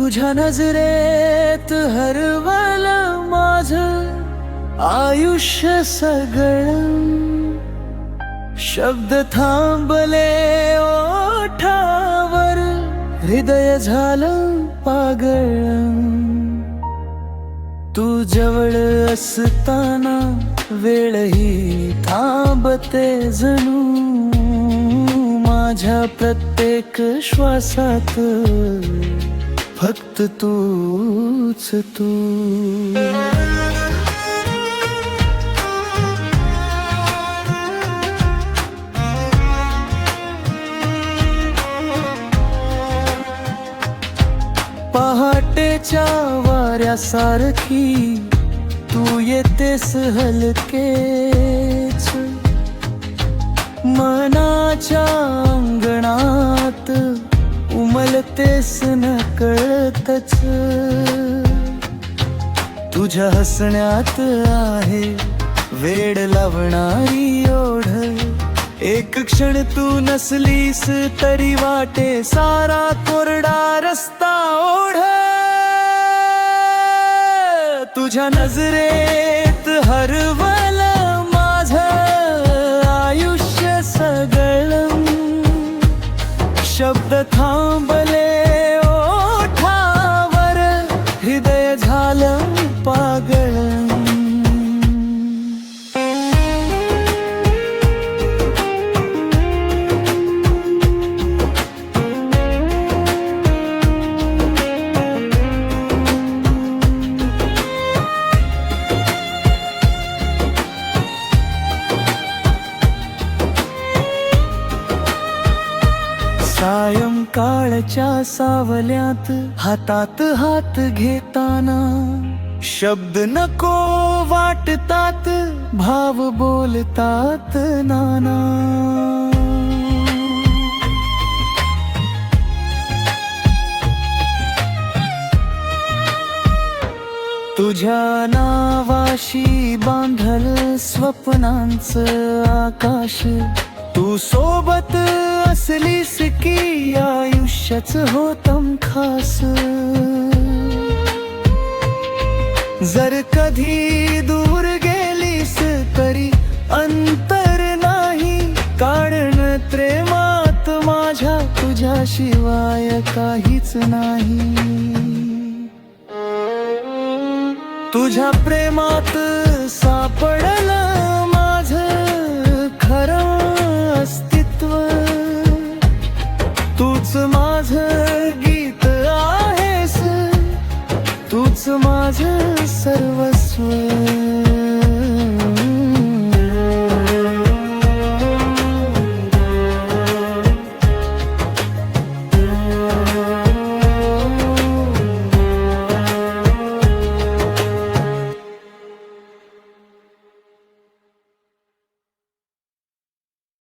तुझ्या नजरेत हरवलं माझं आयुष्य सगळं, शब्द थांबले ओठावर, हृदय झालं पागळ. तू जवळ असताना वेळही थांबते जणू, माझ्या प्रत्येक श्वासात फक्त तूच तू. पहाटेच्या वाऱ्यासारखी तू येतेस हलकेच, मनाच्या अंगणात उमलतेस नकळतच. तुझ्या हसण्यात आहे वेड लावणारी ओढ, एक क्षण तू नसलीस तरी वाटे सारा कोरडा रस्ता ओढ. तुझ्या नजरेत हरवलं माझं आयुष्य सगळं, शब्द थांबले ओठावर, हृदय झालं पागळ. सायंकाळच्या सावल्यात हातात हात घेताना, शब्द नको वाटतात भाव बोलतात नाना. तुझ्या नावाशी बांधल स्वप्नांचं आकाश, तू सोबत असलीस की आयुष्याच होतं खास. जर कधी दूर गेलीस तरी अंतर नाही, कारण प्रेमात माझ्या तुझ्याशिवाय काहीच नाही. तुझ्या प्रेमात सापड